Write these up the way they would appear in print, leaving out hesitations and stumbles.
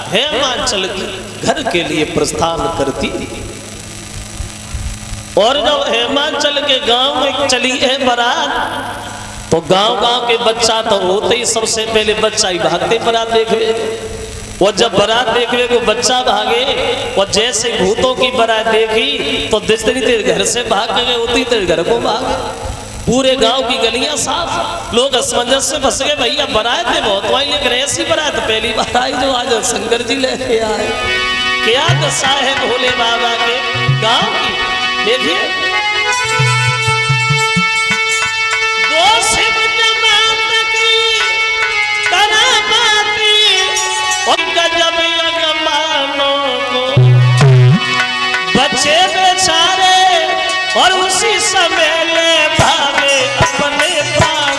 हेमांचल के घर के लिए प्रस्थान करती। और जब हेमांचल के गांव में चली है बारात, तो गांव के बच्चा तो होते ही सबसे पहले बच्चा ही भागते बारात देखने। और जब बारात देखने को बच्चा भागे, और जैसे भूतों की बारात देखी तो जितनी देर घर से भाग गए उतनी देर घर को भागे। पूरे गांव की गलियां साफ, लोग असमंजस से फंस गए। भैया बारात में बहुत आई, लेकिन ऐसी बारात पहली बार आई जो आज शंकर जी लेके आए। क्या दशा है भोले बाबा के गांव की। देखिए बच्चे बेचारे और उसी समय ले भागे अपने प्राण।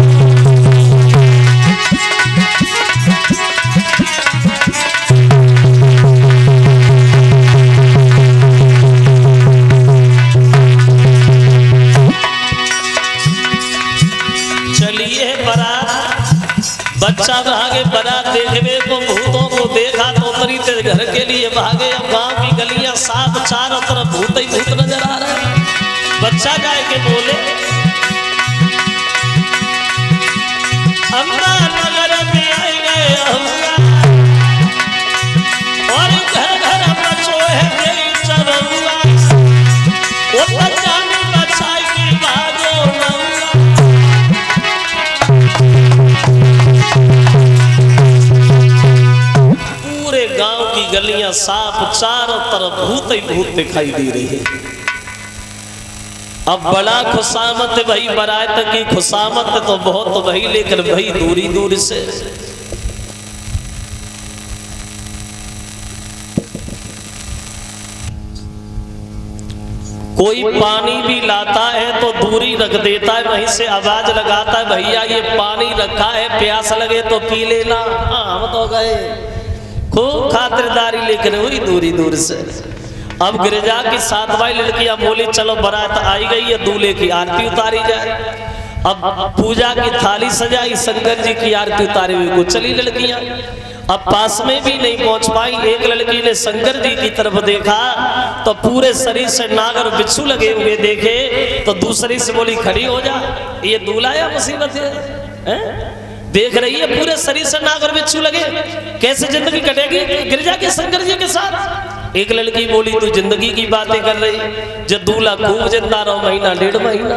चलिए बारात, बच्चा भागे बारात देखने को, भूतों को देखा तो तरी तेरे घर के लिए भागे। अब गांव की गलियां साफ, चारों तरफ भूत ही भूत नजर आ रहे हैं। बच्चा जाए के बोले अम्मा नगर में आए गए और घर घर बचो है मेरी चरौआ, वो बच्चा ने बचाई की भागो पूरे गांव की गलियां साफ, चारों तरफ भूत ही भूत दिखाई दे रही है। अब बड़ा खुशामत है भाई, बारात की खुशामत तो बहुत भाई, लेकिन भाई दूरी दूर से। कोई पानी भी लाता है तो दूरी रख देता है, वहीं से आवाज लगाता है भैया ये पानी रखा है, प्यास लगे तो पी लेना। हाँ हम तो गए, खूब खातिरदारी लेकर हुई दूरी दूर से। अब गिरजा की 7 भाई लड़कियां बोली चलो बारात आई गई है, दूल्हे की आरती उतारी जाए। अब पूजा की थाली सजाई, शंकर जी की आरती उतारी हुई को चली लड़कियां। अब पास में भी नहीं पहुंच पाई। एक लड़की ने शंकर जी की तरफ देखा तो पूरे शरीर से नाग और बिच्छू लगे हुए देखे, तो दूसरी से बोली खड़ी हो जा, ये दूल्हा या मुसीबत है? देख रही है पूरे शरीर से नाग और बिच्छू लगे, कैसे जिंदगी कटेगी गिरजा के शंकर जी के साथ। एक लड़की बोली तू जिंदगी की बातें कर रही, जब दूल्हा खूब जिंदा रहो महीना 1.5 महीना,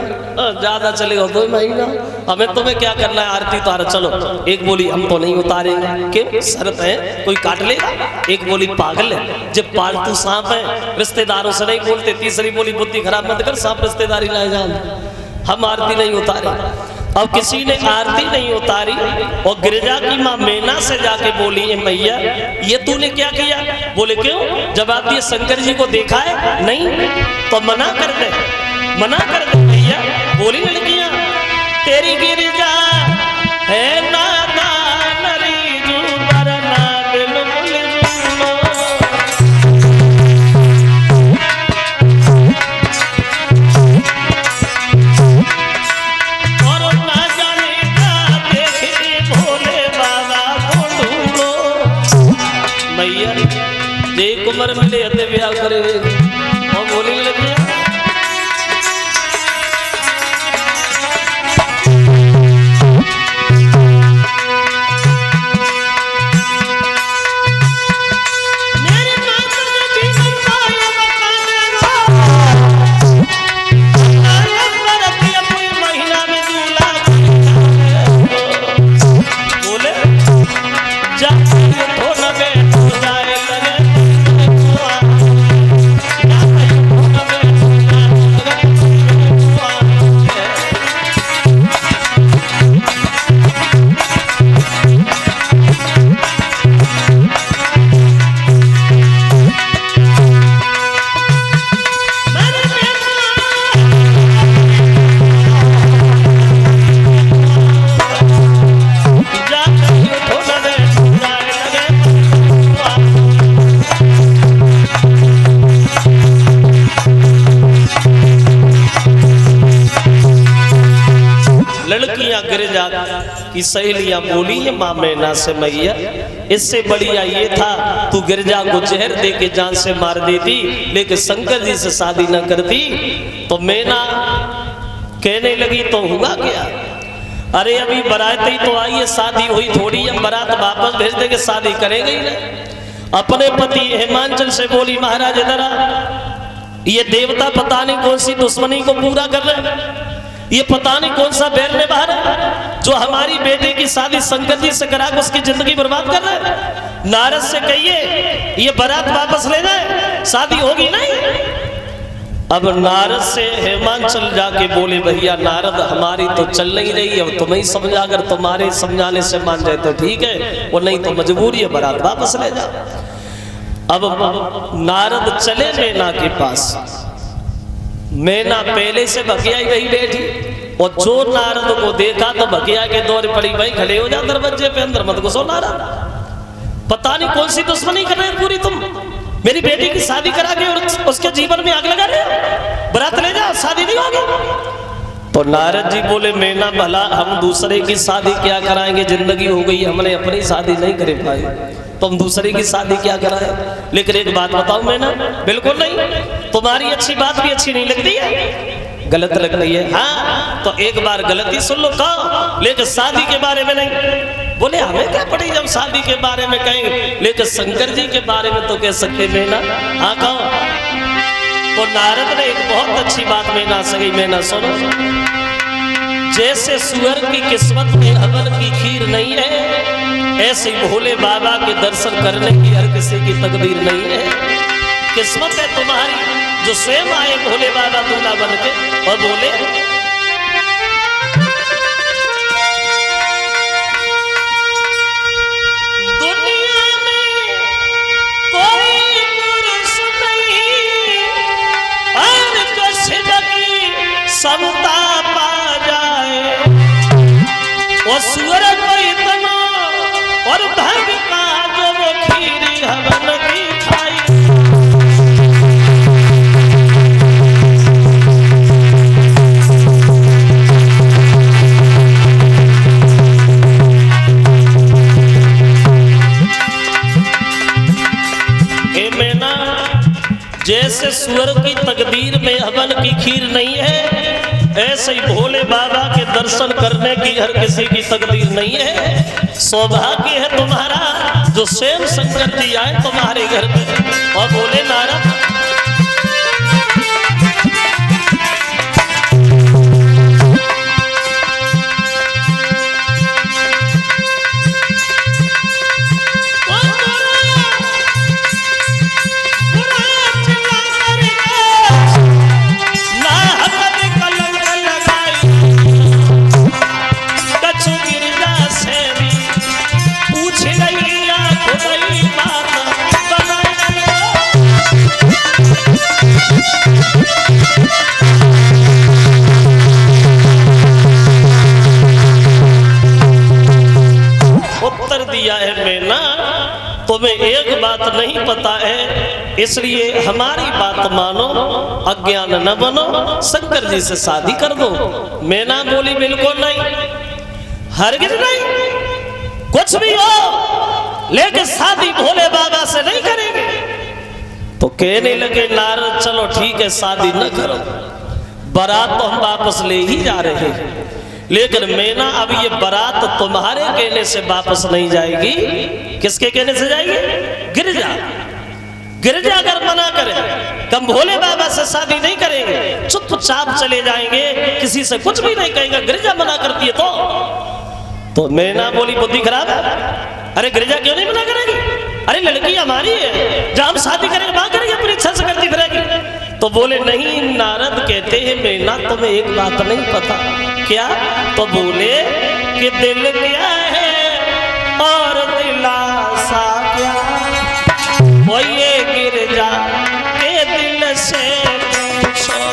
ज्यादा चलेगा 2 महीना, हमें तुम्हें क्या करना है, आरती उतार चलो। एक बोली हम तो नहीं उतारेंगे, क्यों शर्त है कोई काट लेगा। एक बोली पागल है, जब पालतू सांप है रिश्तेदारों से नहीं बोलते। तीसरी बोली बुद्धि खराब मत कर, सांप रिश्तेदारी लाए जान, हम आरती नहीं उतारे। अब किसी ने आरती नहीं उतारी और गिरजा की माँ मैना से जाके बोली मैया ये तूने क्या किया। बोले क्यों, जवाब दिए शंकर जी को देखा है नहीं, तो मना कर दे, मना कर दे भैया। बोली लड़कियां तेरी गिरजा है ना उम्र मिले हते ब्याह करे और बोली लगी की सहेलियां बोली है माँ मैना से मैया इससे बढ़िया ये था तू गिरजा को जहर दे के जान से मार देती, लेकिन शंकर जी से शादी न करती। तो मैना कहने लगी तो हुआ क्या, अरे अभी बारात ही तो आई है, शादी हुई थोड़ी है, बारात वापस भेज देंगे, शादी करेंगे ही नहीं। अपने पति हिमांचल से बोली महाराज जरा ये देवता पता नहीं कौन सी दुश्मनी को पूरा कर रहे हैं, ये पता नहीं कौन सा बैर में बाहर है जो हमारी बेटे की शादी शंकर जी से करा के उसकी जिंदगी बर्बाद कर रहे हैं। नारद से कहिए ये बारात वापस ले जाए, शादी होगी नहीं। अब नारद से हिमांचल जाके बोले भैया नारद हमारी तो चल नहीं रही है, तुम्हें ही समझा, अगर तुम्हारे समझाने से मान जाए तो ठीक है, और नहीं तो मजबूरी है, बारात वापस ले जाओ। अब नारद चले मैना के पास, मैना पहले से भकिया ही गई बैठी, और जो नारद को देखा तो भकिया के दौर पड़ी, भाई खड़े हो जा दरवाजे पे, अंदर मत घुसो नारद, पता नहीं कौन सी दुश्मनी कर रहे हैं पूरी, तुम मेरी बेटी की शादी करा के और उसके जीवन में आग लगा रहे हो, बारात ले जाओ, शादी नहीं होगी। तो नारद जी बोले मैना भला हम दूसरे की शादी क्या कराएंगे, जिंदगी हो गई, हमने अपनी शादी नहीं कर पाई, तो हम दूसरे की शादी क्या कराएं। लेकिन एक बात बताओ मैना, बिल्कुल नहीं, तुम्हारी अच्छी बात भी अच्छी नहीं लगती है, गलत लग रही है। हाँ तो एक बार गलती सुन लो, कहो लेकिन शादी के बारे में नहीं। बोले हमें क्या पड़ी जब शादी के बारे में कहेंगे, लेकिन शंकर जी के बारे में तो कह सकते मैना। हाँ कहो। तो नारद ने एक बहुत अच्छी बात मैना सही, मैना सुनो, जैसे सुअर की किस्मत में हवन की खीर नहीं है, ऐसे भोले बाबा के दर्शन करने की हर किसी की तकदीर नहीं है। किस्मत है तुम्हारी जो स्वयं आए भोले बाबा दूल्हा बन के और बोले दुनिया में कोई पुरुष नहीं और जो शिव की समता पा जाए, वो सुअर को इतना और भगता जो वो खीरी हवन की खाई। जैसे सुअर की तकदीर में हवन की खीर नहीं है, ऐसे ही भोले बाबा के दर्शन करने की हर किसी की तकदीर नहीं है। सौभाग्य है तुम्हारा जो स्वयं शंकर जी आए तुम्हारे घर में और बोले नारद तुम्हें एक बात नहीं पता है, इसलिए हमारी बात मानो, अज्ञान न बनो, शंकर जी से शादी कर दो। मैना बोली बिल्कुल नहीं, हरगिज नहीं, कुछ भी हो लेकिन शादी भोले बाबा से नहीं करेंगे। तो कहने लगे नारद चलो ठीक है शादी न करो, बारात तो हम वापस ले ही जा रहे हैं, लेकिन मैना अब ये बारात तुम्हारे कहने से वापस नहीं जाएगी। किसके कहने से जाएगी? गिरजा। गिरजा अगर मना करे हम भोले बाबा से शादी नहीं करेंगे, चुपचाप चले जाएंगे, किसी से कुछ भी नहीं कहेंगे। गिरजा मना करती है तो मैना बोली बुद्धि खराब है, अरे गिरजा क्यों नहीं मना करेगी? अरे लड़की हमारी है, जब हम शादी करेंगे वहां करेंगे, अपनी इच्छा से करती फिरेगी। तो बोले नहीं नारद कहते हैं मैना तुम्हें एक बात नहीं पता। क्या? तो बोले कि दिल क्या है और दिलासा क्या, वो ये गिरजा के दिल से पूछो।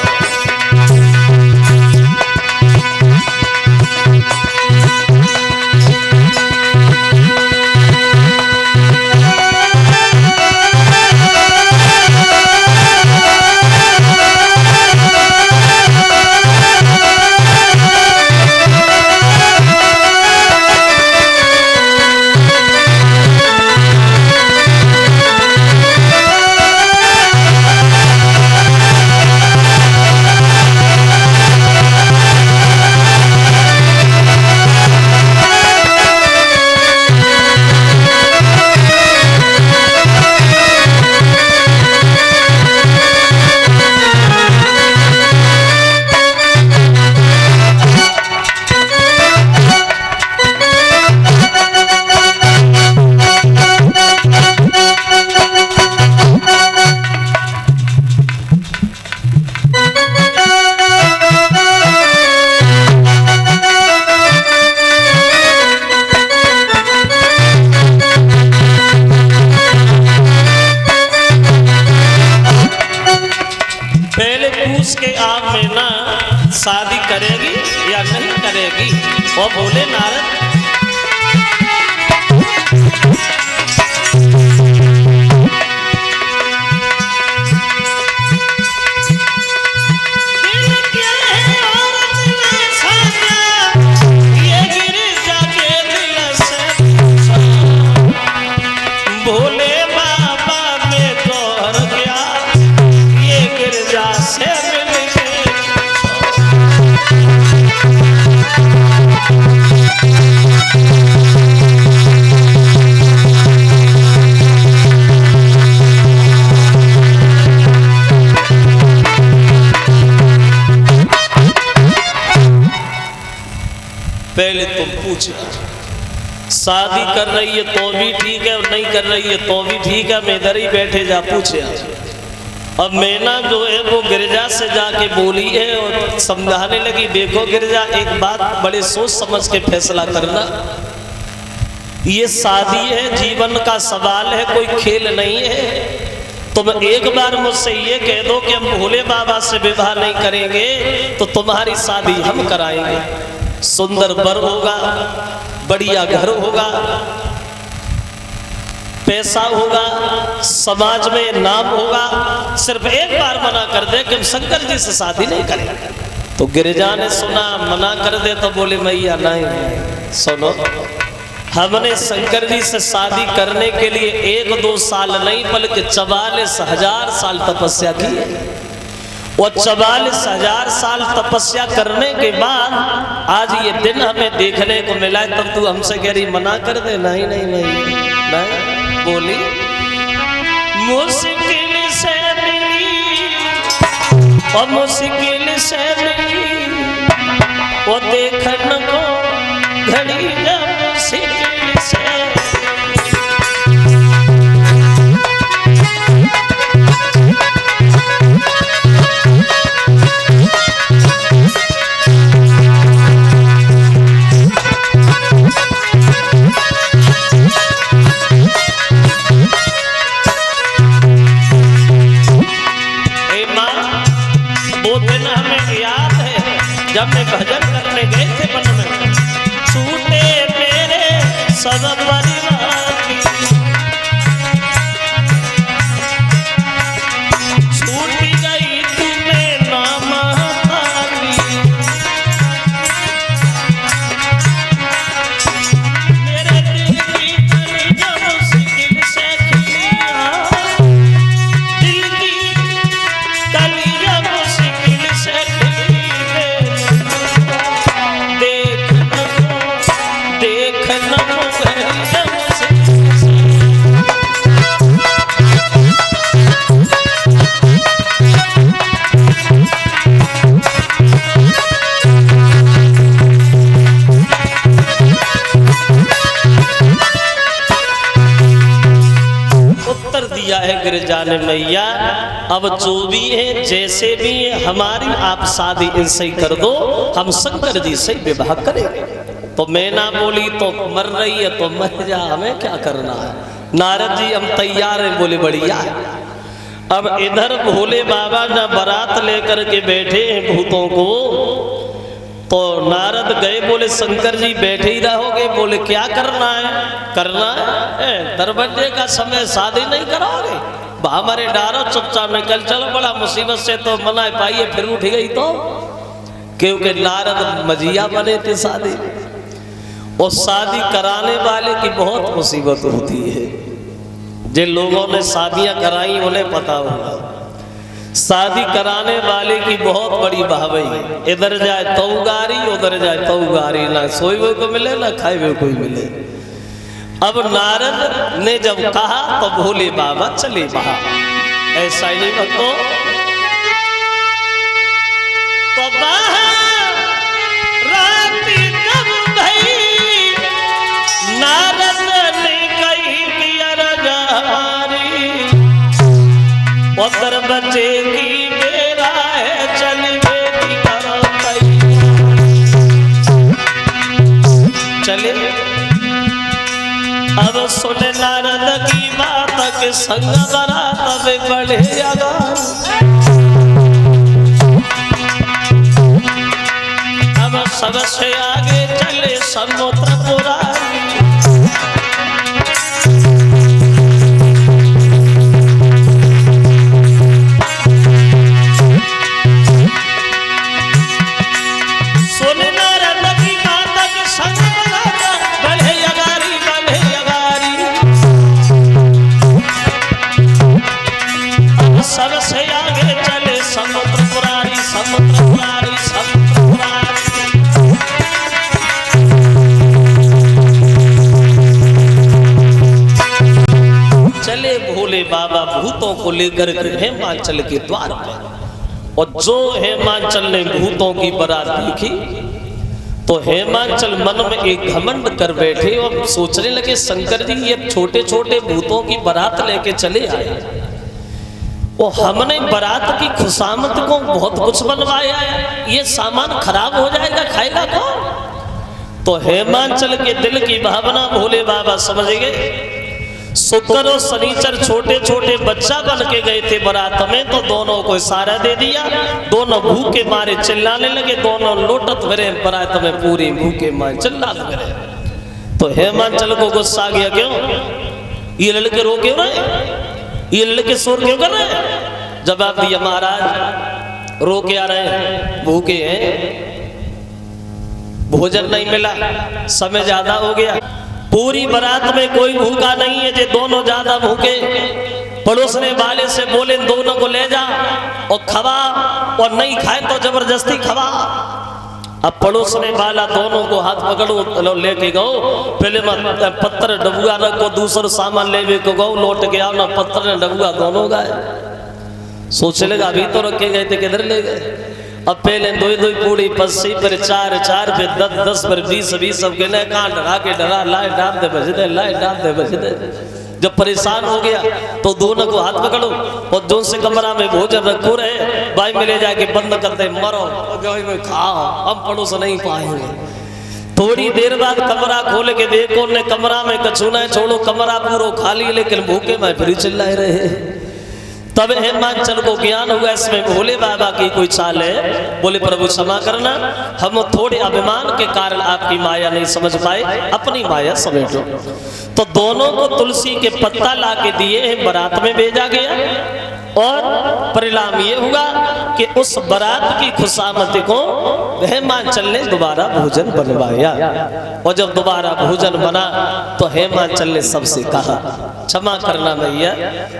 उसके आप में ना शादी करेगी या नहीं करेगी? और बोले नारद पहले तुम पूछो, शादी कर रही है तो भी ठीक है और नहीं कर रही है तो भी ठीक है, मैं इधर ही बैठे जा पूछे। अब मैना जो है वो गिरजा से जाके बोली है और समझाने लगी, देखो गिरजा एक बात बड़े सोच समझ के फैसला करना, ये शादी है, जीवन का सवाल है, कोई खेल नहीं है। तुम एक बार मुझसे ये कह दो कि हम भोले बाबा से विवाह नहीं करेंगे तो तुम्हारी शादी हम कराएंगे, सुंदर वर होगा, बढ़िया घर होगा, पैसा होगा, समाज में नाम होगा, सिर्फ एक बार मना कर दे कि हम शंकर जी से शादी नहीं करेंगे। तो गिरिजा ने सुना, मना कर दे तो बोले मैया नहीं, सुनो, हमने शंकर जी से शादी करने के लिए 1-2 साल नहीं बल्कि 44,000 साल तपस्या की है। और 44,000 साल तपस्या करने के बाद आज ये दिन हमें देखने को मिला है, तब तू हमसे कह रही मना कर दे? नहीं नहीं नहीं, नहीं बोली, मुश्किल से मिली और मुश्किल से मिली वो देखने को घड़ी मुश्किल से। जब मैं भजन करने गए थे वन में, छूटे मेरे सब परिवार की, छूट गई तुम्हें नाम तारी, मेरे दिल की कलियां मुश्किल से खिलियां, दिल की कलियां मुश्किल से गिरजा ने मैया, अब जो भी है जैसे भी है हमारी आप शादी इनसे ही कर दो, हम शंकर जी से विवाह करेंगे। तो मैना बोली तो मर रही है तो मर जा, हमें क्या करना है। नारद जी हम तैयार हैं, बोले बढ़िया। अब इधर भोले बाबा ना बारात लेकर के बैठे हैं भूतों को, तो नारद गए, बोले शंकर जी बैठे ही रहोगे? बोले क्या करना है? करना है दरवाजे का समय, शादी नहीं कराओगे? हमारे डारो चुपचाप निकल चलो, बड़ा मुसीबत से तो मना पाइए, फिर उठ गई तो, क्योंकि नारद मजिया बने थे शादी, और शादी कराने वाले की बहुत मुसीबत होती है। जिन लोगों ने शादियां कराई उन्हें पता होगा, शादी कराने वाले की बहुत बड़ी बहावई, इधर जाए तो गारी, उधर जाए तो गारी, ना सोए हुए को मिले ना खाए हुए कोई मिले। अब नारद ने जब कहा तो भोले बाबा चले बाहर, ऐसा ही नहीं भक्तों, तो बाहर राती जब भई नारद ने कही कि अरजारी, उधर बचे की बेरा है, चल बेटी करो चले। अब सुन नारद की बात के संग बारात में बढ़े अगार, सबसे आगे चले समुद्र पुरारी। सबसे आगे चले समुद्र पुरारी, समुद्र पुरारी, समुद्र पुरारी। चले भोले बाबा भूतों को लेकर के हेमांचल के द्वार पर। और जो हेमांचल ने भूतों की बारात देखी तो हेमांचल मन में एक घमंड कर बैठे और सोचने लगे, शंकर जी ये छोटे छोटे भूतों की बारात लेके चले आए, वो हमने बारात की खुशामद को बहुत कुछ बनवाया है, ये सामान खराब हो जाएगा, खाएगा कौन? तो हेमांचल के दिल की भावना भोले बाबा समझ गए। शुक्र और शनिचर छोटे छोटे बच्चा बन के गए थे बारात में, तो दोनों को इशारा दे दिया, दोनों भूखे मारे चिल्लाने लगे, दोनों लोटत भरे बारात में पूरी भूखे मारे चिल्लाने लगे। तो हेमांचल को गुस्सा आ गया, क्यों ये लड़के रो क्यों रहे, ये लड़के शोर क्यों कर रहे हैं? जवाब दिया, महाराज रो के आ रहे हैं, भूखे हैं, भोजन नहीं मिला, समय ज्यादा हो गया, पूरी बारात में कोई भूखा नहीं है, जे दोनों ज्यादा भूखे। पड़ोसने वाले से बोले दोनों को ले जा और खवा, और नहीं खाए तो जबरदस्ती खवा। अब पड़ोसने वाला दोनों को हाथ पकड़ो लेके गो, पहले पत्थर डबुआ रखो, दूसरा सामान ले को गो, लौट के आओ ना, पत्थर ने डबुआ दोनों गए। सोचने लगा अभी तो रखे गए थे, किधर ले गए? अब पहले दो पूरी पस्सी पर चार चार पे 10 पर 20 अब कहने कहाँ डरा के डरा, लाए डाल दे बजदे, लाए डाल दे बजदे। जब परेशान हो गया तो दोनों को हाथ पकड़ो और जो से कमरा में भोजन रखो रहे, भाई में ले जाके बंद कर दे, मरो में खाओ, हम पड़ोस नहीं पाएंगे। थोड़ी देर बाद कमरा खोल के देखो, ने कमरा में कछु ना छोड़ो, कमरा पूरा खाली, लेकिन भूखे में फिर चिल्लाए रहे। तब हेमांचल को ज्ञान हुआ इसमें भोले बाबा की कोई चाल है। बोले प्रभु क्षमा करना, हम थोड़े अभिमान के कारण आपकी माया नहीं समझ पाए, अपनी माया समझो। तो दोनों को तुलसी के पत्ता ला के दिए, बारात में भेजा गया और परिणाम ये हुआ कि उस बारात की खुशामद को हेमांचल ने दोबारा भोजन बनवाया। और जब दोबारा भोजन बना तो हेमांचल ने सबसे कहा, क्षमा करना भैया,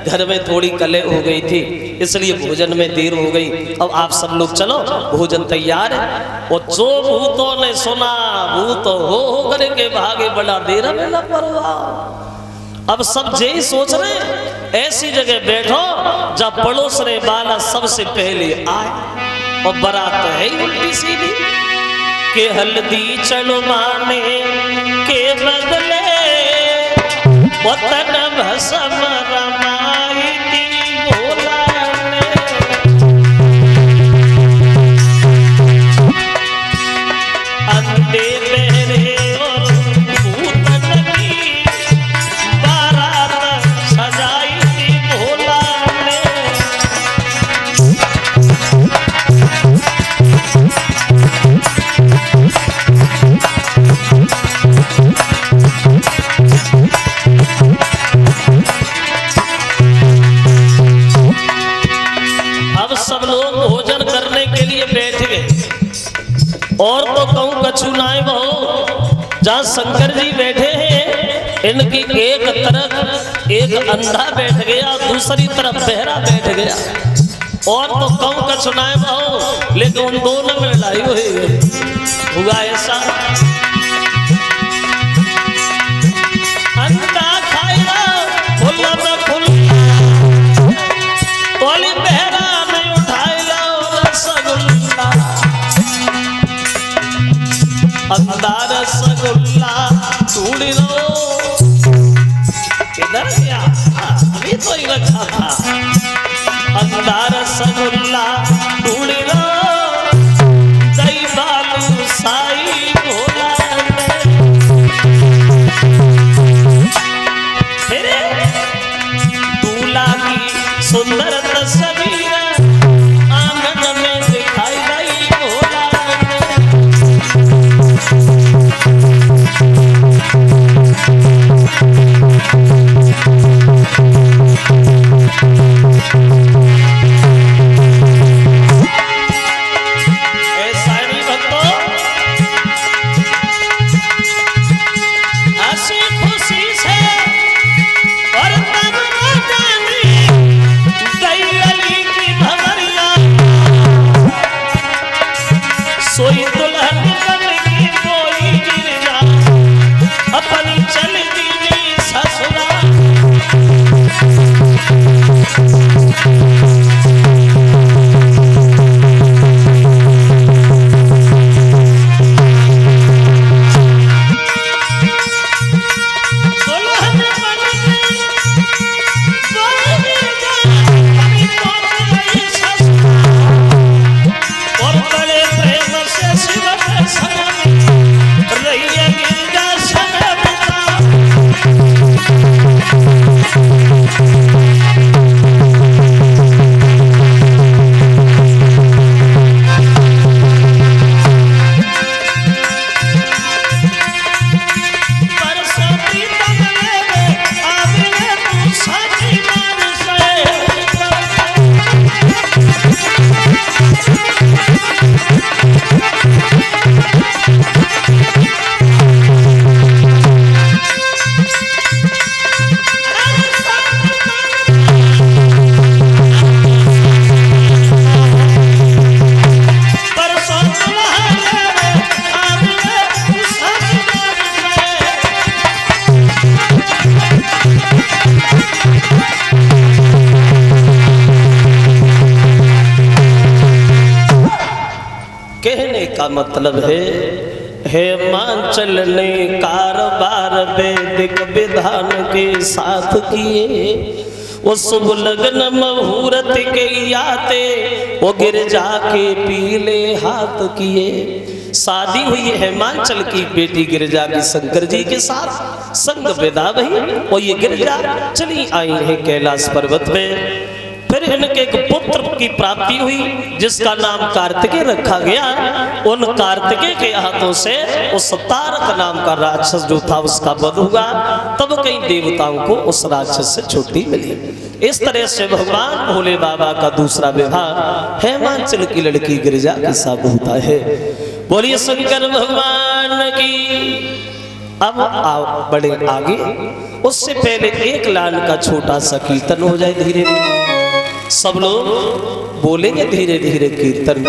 घर में थोड़ी कलह हो गई थी, इसलिए भोजन में देर हो गई, अब आप सब लोग चलो, भोजन तैयार है। और जो भूतों ने सुना, भूत हो करके भागे, बड़ा देर में न परवा। अब सब यही सोच रहे, ऐसी जगह बैठो जब पड़ोसने वाला सबसे पहले आए, और बारात है ही उल्टी सीधी के हल्दी चढ़वाने के बदले वतन भस्म रमाई थी भोला ने। अंधे बहरे और भूतन की बारात सजाई थी भोला ने। अब सब लोग भोजन करने के लिए बैठ गए, और तो कहूं कछु नाए बहो, जहां शंकर जी बैठे हैं इनकी एक तरफ एक अंधा बैठ गया, दूसरी तरफ बहरा बैठ गया, और तो कहूं कछु नाए बहो, लेकिन उन दोनों में लड़ाई हुई हुआ ऐसा। अंधा खाएगा खुला न खुला, बोली बहरा नहीं उठाएगा रसगुल्ला, अंधा रसगुल्ला ढूंढ लो। किधर गया? अभी तो ही रखा था। अंधा रसगुल्ला ढूंढ लो, दही बालू साई भोला ने। दूल्हा की सुंदर तस्वीर आंगन में दिखाई गई भोला ने। का मतलब है हेमांचल ने कारबार वैदिक विधान के साथ किए, वो शुभ लग्न मुहूर्त के याते वो गिरजा के पीले हाथ किए। शादी हुई हेमांचल की बेटी गिरजा की शंकर जी के साथ, संग विदा भई और ये गिरजा चली आई है कैलाश पर्वत में। फिर इनके एक पुत्र की प्राप्ति हुई जिसका नाम कार्तिकेय रखा गया। उन कार्तिकेय के हाथों से उस तारक नाम का राक्षस जो था उसका वध हुआ। तब कई देवताओं को उस राक्षस से छुट्टी मिली। इस तरह से भगवान भोले बाबा का दूसरा विवाह हेमांचल की लड़की गिरिजा के साथ होता है। बोलिए शंकर भगवान की। अब आओ बड़े आगे, उससे पहले एक लाल का छोटा सा कीर्तन हो जाए। धीरे धीरे सब लोग बोलेंगे, धीरे धीरे कीर्तन।